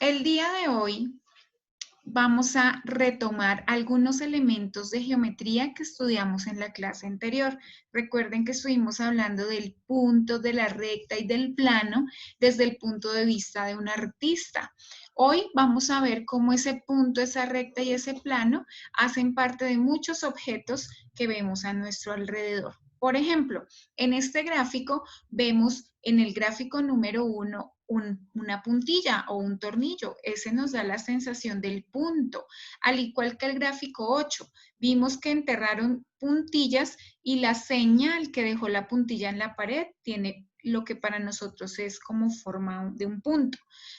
El día de hoy vamos a retomar algunos elementos de geometría que estudiamos en la clase anterior. Recuerden que estuvimos hablando del punto, de la recta y del plano desde el punto de vista de un artista. Hoy vamos a ver cómo ese punto, esa recta y ese plano hacen parte de muchos objetos que vemos a nuestro alrededor. Por ejemplo, en este gráfico vemos en el gráfico número 1 una puntilla o un tornillo. Ese nos da la sensación del punto. Al igual que el gráfico 8, vimos que enterraron puntillas y la señal que dejó la puntilla en la pared tiene lo que para nosotros es como forma de un punto.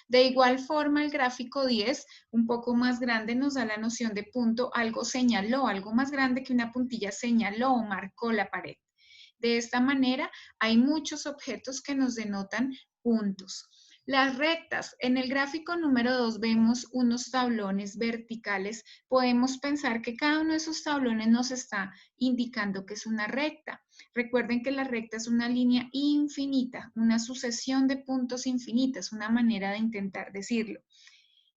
De igual forma, el gráfico 10, un poco más grande, nos da la noción de punto. Algo señaló, algo más grande que una puntilla señaló o marcó la pared. De esta manera, hay muchos objetos que nos denotan puntos. Las rectas. En el gráfico número 2 vemos unos tablones verticales. Podemos pensar que cada uno de esos tablones nos está indicando que es una recta. Recuerden que la recta es una línea infinita, una sucesión de puntos infinitas, una manera de intentar decirlo.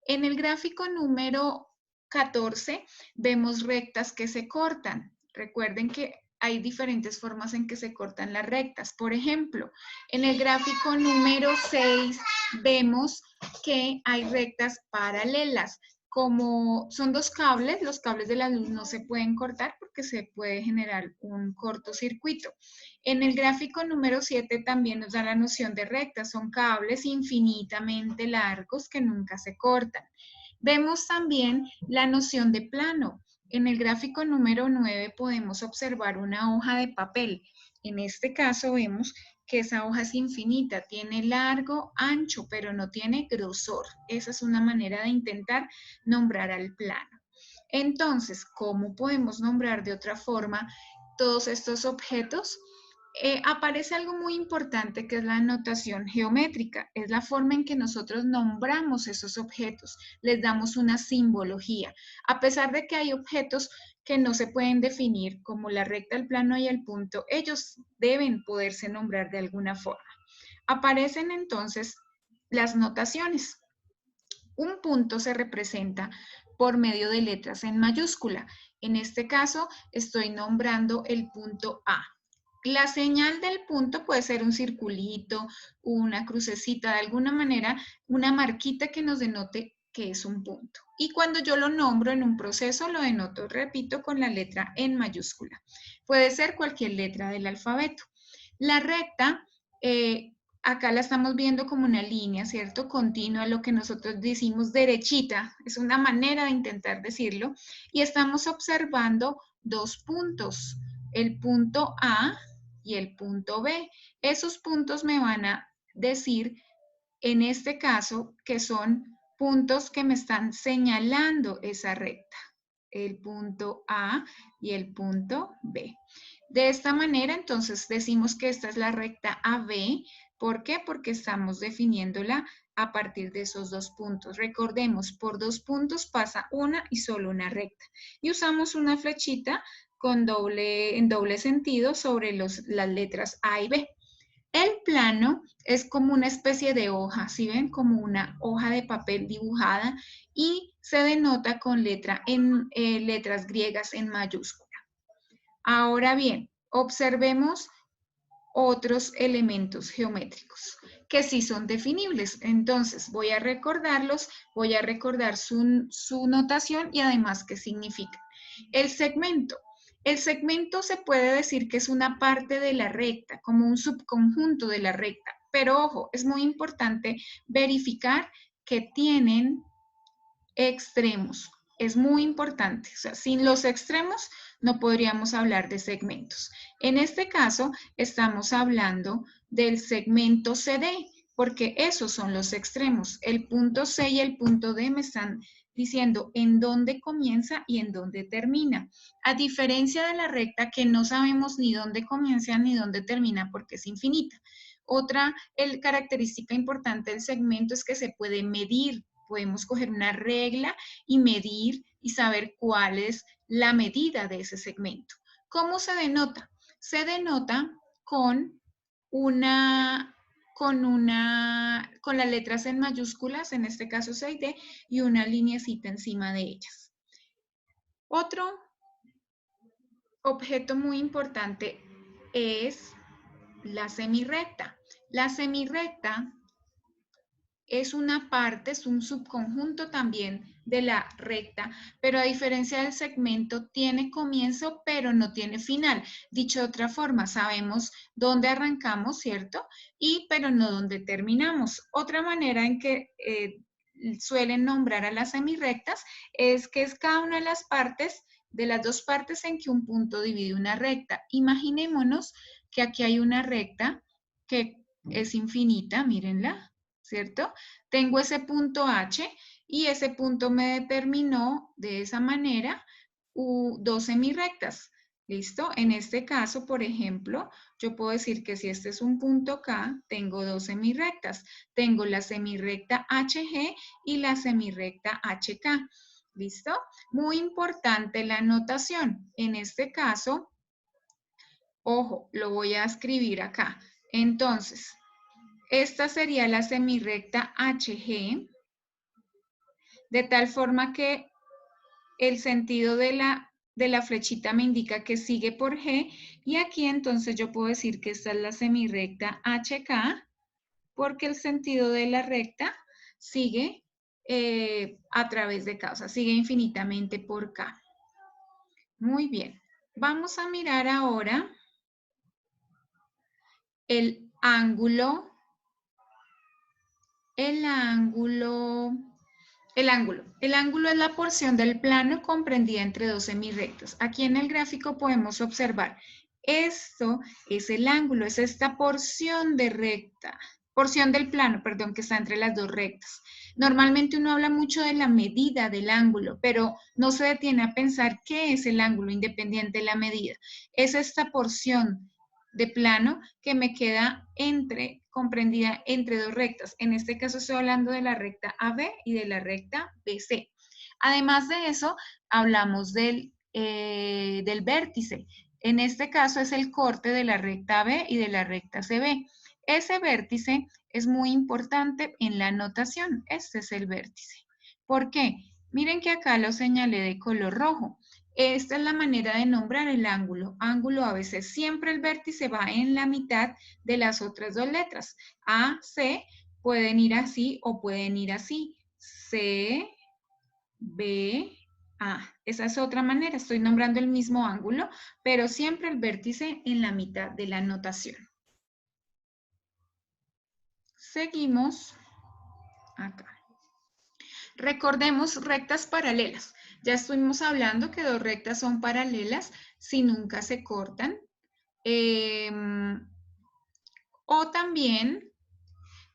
En el gráfico número 14 vemos rectas que se cortan. Recuerden que hay diferentes formas en que se cortan las rectas. Por ejemplo, en el gráfico número 6 vemos que hay rectas paralelas. Como son dos cables, los cables de la luz no se pueden cortar porque se puede generar un cortocircuito. En el gráfico número 7 también nos da la noción de rectas. Son cables infinitamente largos que nunca se cortan. Vemos también la noción de plano. En el gráfico número 9 podemos observar una hoja de papel. En este caso vemos que esa hoja es infinita, tiene largo, ancho, pero no tiene grosor. Esa es una manera de intentar nombrar al plano. Entonces, ¿cómo podemos nombrar de otra forma todos estos objetos? Aparece algo muy importante que es la notación geométrica. Es la forma en que nosotros nombramos esos objetos, les damos una simbología. A pesar de que hay objetos que no se pueden definir, como la recta, el plano y el punto, ellos deben poderse nombrar de alguna forma. Aparecen entonces las notaciones. Un punto se representa por medio de letras en mayúscula. En este caso, estoy nombrando el punto A. La señal del punto puede ser un circulito, una crucecita, de alguna manera, una marquita que nos denote que es un punto. Y cuando yo lo nombro en un proceso, lo denoto, repito, con la letra en mayúscula. Puede ser cualquier letra del alfabeto. La recta, acá la estamos viendo como una línea, ¿cierto? Continua, lo que nosotros decimos derechita, es una manera de intentar decirlo. Y estamos observando dos puntos, el punto A y el punto B. Esos puntos me van a decir, en este caso, que son puntos que me están señalando esa recta. El punto A y el punto B. De esta manera, entonces, decimos que esta es la recta AB. ¿Por qué? Porque estamos definiéndola a partir de esos dos puntos. Recordemos, por dos puntos pasa una y solo una recta. Y usamos una flechita con en doble sentido sobre las letras A y B. El plano es como una especie de hoja, ¿sí ven? Como una hoja de papel dibujada y se denota con letras griegas en mayúscula. Ahora bien, observemos otros elementos geométricos que sí son definibles. Entonces, voy a recordarlos, voy a recordar su notación y además qué significa. El segmento. El segmento se puede decir que es una parte de la recta, como un subconjunto de la recta. Pero ojo, es muy importante verificar que tienen extremos. Es muy importante. O sea, sin los extremos no podríamos hablar de segmentos. En este caso, estamos hablando del segmento CD, porque esos son los extremos. El punto C y el punto D me están diciendo en dónde comienza y en dónde termina. A diferencia de la recta que no sabemos ni dónde comienza ni dónde termina porque es infinita. Otra característica importante del segmento es que se puede medir. Podemos coger una regla y medir y saber cuál es la medida de ese segmento. ¿Cómo se denota? Se denota con una con las letras en mayúsculas, en este caso C y D, y una lineecita encima de ellas. Otro objeto muy importante es la semirrecta. La semirrecta es una parte, es un subconjunto también de la recta, pero a diferencia del segmento, tiene comienzo, pero no tiene final. Dicho de otra forma, sabemos dónde arrancamos, ¿cierto? Pero no dónde terminamos. Otra manera en que suelen nombrar a las semirrectas es que es cada una de las partes, de las dos partes en que un punto divide una recta. Imaginémonos que aquí hay una recta que es infinita, mírenla, ¿cierto? Tengo ese punto H y ese punto me determinó de esa manera dos semirrectas. ¿Listo? En este caso, por ejemplo, yo puedo decir que si este es un punto K, tengo dos semirrectas. Tengo la semirrecta HG y la semirrecta HK. ¿Listo? Muy importante la notación. En este caso, ojo, lo voy a escribir acá. Entonces, esta sería la semirrecta HG, de tal forma que el sentido de la flechita me indica que sigue por G, y aquí entonces yo puedo decir que esta es la semirrecta HK, porque el sentido de la recta sigue a través de K, o sea, sigue infinitamente por K. Muy bien. Vamos a mirar ahora el ángulo. El ángulo es la porción del plano comprendida entre dos semirrectas. Aquí en el gráfico podemos observar, esto es el ángulo, es esta porción de recta, porción del plano, perdón, que está entre las dos rectas. Normalmente uno habla mucho de la medida del ángulo, pero no se detiene a pensar qué es el ángulo independiente de la medida. Es esta porción de plano que me queda comprendida entre dos rectas. En este caso estoy hablando de la recta AB y de la recta BC. Además de eso, hablamos del vértice. En este caso es el corte de la recta AB y de la recta CB. Ese vértice es muy importante en la notación. Este es el vértice. ¿Por qué? Miren que acá lo señalé de color rojo. Esta es la manera de nombrar el ángulo. Ángulo ABC. Siempre el vértice va en la mitad de las otras dos letras. A, C, pueden ir así o pueden ir así. C, B, A. Esa es otra manera. Estoy nombrando el mismo ángulo, pero siempre el vértice en la mitad de la notación. Seguimos acá. Recordemos rectas paralelas. Ya estuvimos hablando que dos rectas son paralelas si nunca se cortan. O también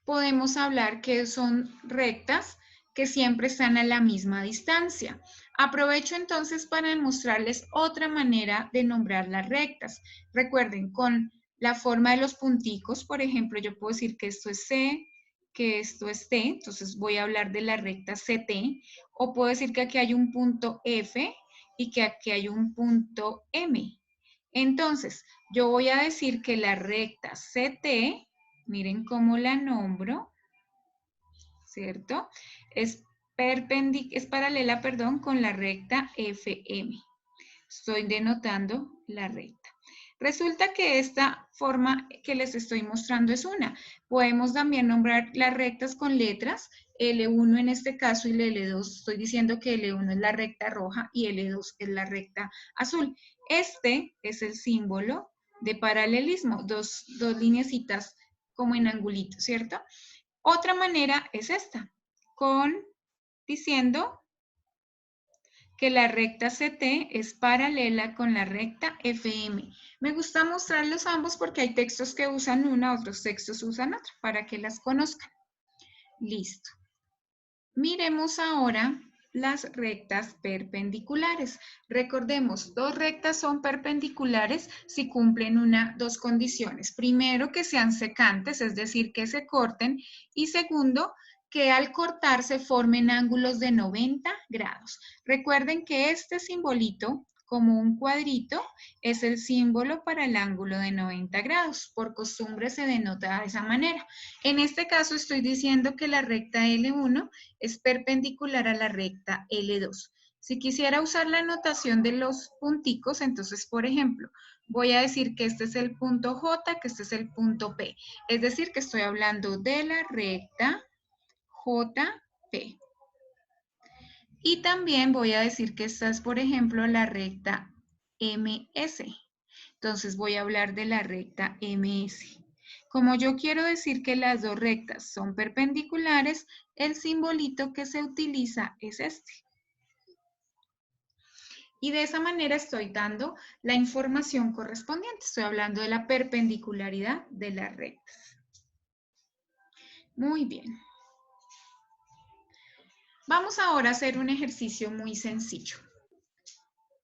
podemos hablar que son rectas que siempre están a la misma distancia. Aprovecho entonces para mostrarles otra manera de nombrar las rectas. Recuerden, con la forma de los punticos, por ejemplo, yo puedo decir que esto es C, que esto es T, entonces voy a hablar de la recta CT, o puedo decir que aquí hay un punto F y que aquí hay un punto M. Entonces, yo voy a decir que la recta CT, miren cómo la nombro, ¿cierto? Es paralela, perdón, con la recta FM. Estoy denotando la recta. Resulta que esta forma que les estoy mostrando es una. Podemos también nombrar las rectas con letras, L1 en este caso y L2. Estoy diciendo que L1 es la recta roja y L2 es la recta azul. Este es el símbolo de paralelismo, dos lineecitas como en angulito, ¿cierto? Otra manera es esta, diciendo que la recta CT es paralela con la recta FM. Me gusta mostrarlos ambos porque hay textos que usan una, otros textos usan otra, para que las conozcan. Listo. Miremos ahora las rectas perpendiculares. Recordemos, dos rectas son perpendiculares si cumplen dos condiciones. Primero, que sean secantes, es decir, que se corten. Y segundo, que al cortarse formen ángulos de 90 grados. Recuerden que este simbolito como un cuadrito, es el símbolo para el ángulo de 90 grados. Por costumbre se denota de esa manera. En este caso estoy diciendo que la recta L1 es perpendicular a la recta L2. Si quisiera usar la notación de los punticos, entonces, por ejemplo, voy a decir que este es el punto J, que este es el punto P. Es decir, que estoy hablando de la recta JP. Y también voy a decir que esta es, por ejemplo, la recta MS. Entonces voy a hablar de la recta MS. Como yo quiero decir que las dos rectas son perpendiculares, el simbolito que se utiliza es este. Y de esa manera estoy dando la información correspondiente. Estoy hablando de la perpendicularidad de las rectas. Muy bien. Vamos ahora a hacer un ejercicio muy sencillo.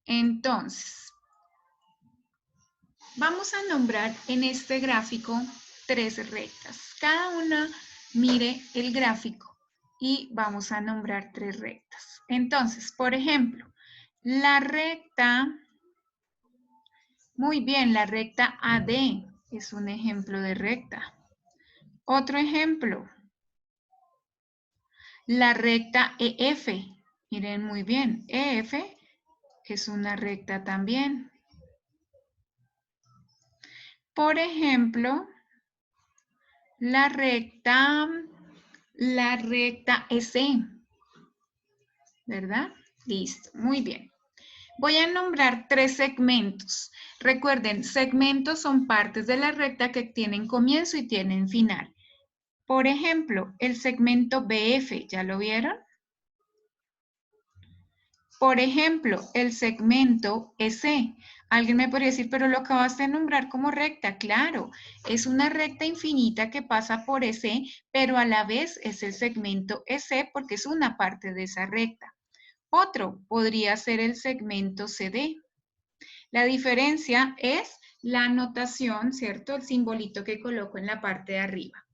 Entonces, vamos a nombrar en este gráfico 3 rectas. Cada una mire el gráfico y vamos a nombrar 3 rectas. Entonces, por ejemplo, la recta, muy bien, la recta AD es un ejemplo de recta. Otro ejemplo, la recta EF. Miren muy bien, EF es una recta también. Por ejemplo, la recta EC, ¿verdad? Listo, muy bien. Voy a nombrar 3 segmentos. Recuerden, segmentos son partes de la recta que tienen comienzo y tienen final. Por ejemplo, el segmento BF, ¿ya lo vieron? Por ejemplo, el segmento EC. Alguien me podría decir, pero lo acabaste de nombrar como recta. Claro, es una recta infinita que pasa por EC, pero a la vez es el segmento EC porque es una parte de esa recta. Otro podría ser el segmento CD. La diferencia es la notación, ¿cierto? El simbolito que coloco en la parte de arriba.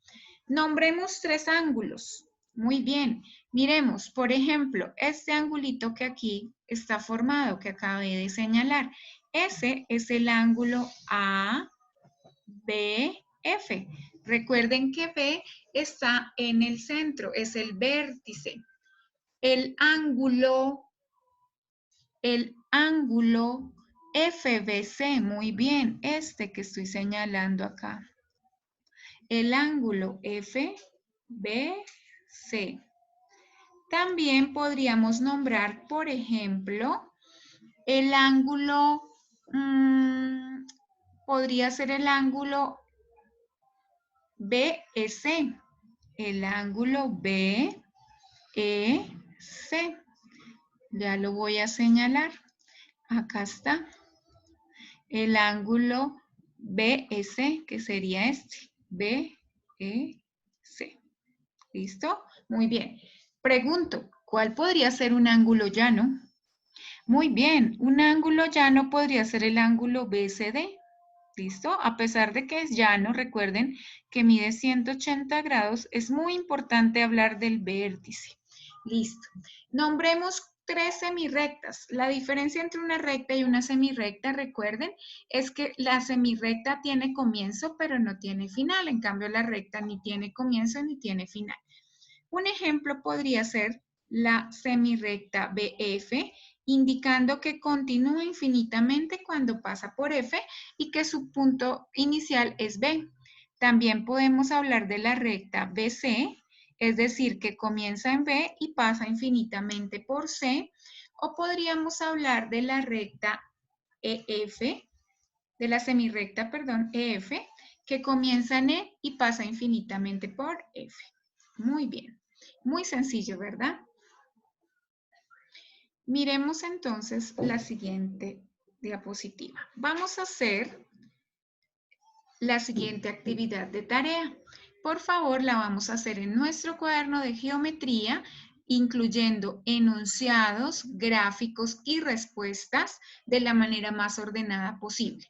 Nombremos 3 ángulos. Muy bien. Miremos, por ejemplo, este angulito que aquí está formado, que acabé de señalar. Ese es el ángulo ABF. Recuerden que B está en el centro, es el vértice. El ángulo FBC, muy bien, este que estoy señalando acá. El ángulo FBC. También podríamos nombrar, por ejemplo, el ángulo, podría ser el ángulo BEC. El ángulo BEC. Ya lo voy a señalar. Acá está. El ángulo BEC, que sería este. BEC. ¿Listo? Muy bien. Pregunto, ¿cuál podría ser un ángulo llano? Muy bien, un ángulo llano podría ser el ángulo BCD. ¿Listo? A pesar de que es llano, recuerden que mide 180 grados, es muy importante hablar del vértice. Listo. Nombremos 3 semirrectas. La diferencia entre una recta y una semirrecta, recuerden, es que la semirrecta tiene comienzo, pero no tiene final. En cambio, la recta ni tiene comienzo ni tiene final. Un ejemplo podría ser la semirrecta BF, indicando que continúa infinitamente cuando pasa por F y que su punto inicial es B. También podemos hablar de la recta BC, es decir, que comienza en B y pasa infinitamente por C, o podríamos hablar de la recta EF, de la semirrecta, perdón, EF, que comienza en E y pasa infinitamente por F. Muy bien. Muy sencillo, ¿verdad? Miremos entonces la siguiente diapositiva. Vamos a hacer la siguiente actividad de tarea. Por favor, la vamos a hacer en nuestro cuaderno de geometría, incluyendo enunciados, gráficos y respuestas de la manera más ordenada posible.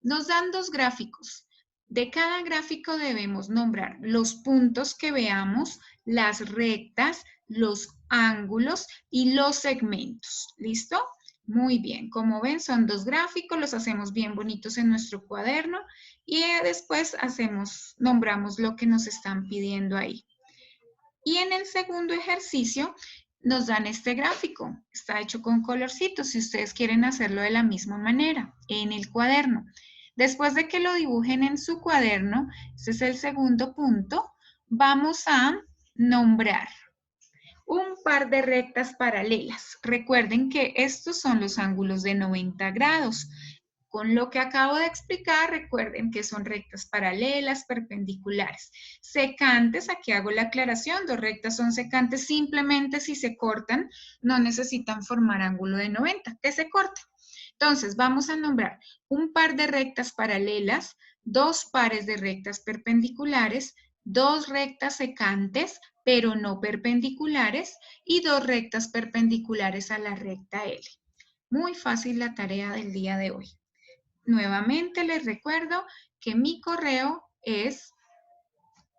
Nos dan 2 gráficos. De cada gráfico debemos nombrar los puntos que veamos, las rectas, los ángulos y los segmentos. ¿Listo? Muy bien, como ven son dos gráficos, los hacemos bien bonitos en nuestro cuaderno y después nombramos lo que nos están pidiendo ahí. Y en el segundo ejercicio nos dan este gráfico, está hecho con colorcitos, si ustedes quieren hacerlo de la misma manera, en el cuaderno. Después de que lo dibujen en su cuaderno, este es el segundo punto, vamos a nombrar un par de rectas paralelas. Recuerden que estos son los ángulos de 90 grados. Con lo que acabo de explicar, recuerden que son rectas paralelas, perpendiculares. Secantes, aquí hago la aclaración, dos rectas son secantes, simplemente si se cortan, no necesitan formar ángulo de 90, que se corta. Entonces, vamos a nombrar un par de rectas paralelas, dos pares de rectas perpendiculares, dos rectas secantes, pero no perpendiculares, y dos rectas perpendiculares a la recta L. Muy fácil la tarea del día de hoy. Nuevamente les recuerdo que mi correo es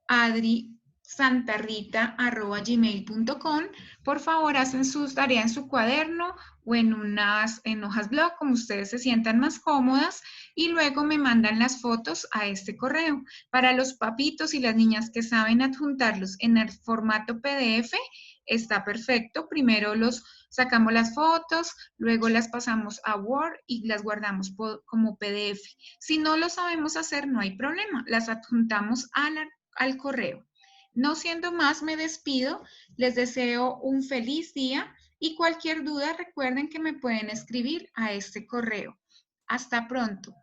adrisantarrita@gmail.com. Por favor, hacen sus tareas en su cuaderno o en hojas blog, como ustedes se sientan más cómodas, y luego me mandan las fotos a este correo. Para los papitos y las niñas que saben adjuntarlos en el formato PDF, está perfecto. Primero sacamos las fotos, luego las pasamos a Word y las guardamos como PDF. Si no lo sabemos hacer, no hay problema. Las adjuntamos al correo. No siendo más, me despido. Les deseo un feliz día y cualquier duda recuerden que me pueden escribir a este correo. Hasta pronto.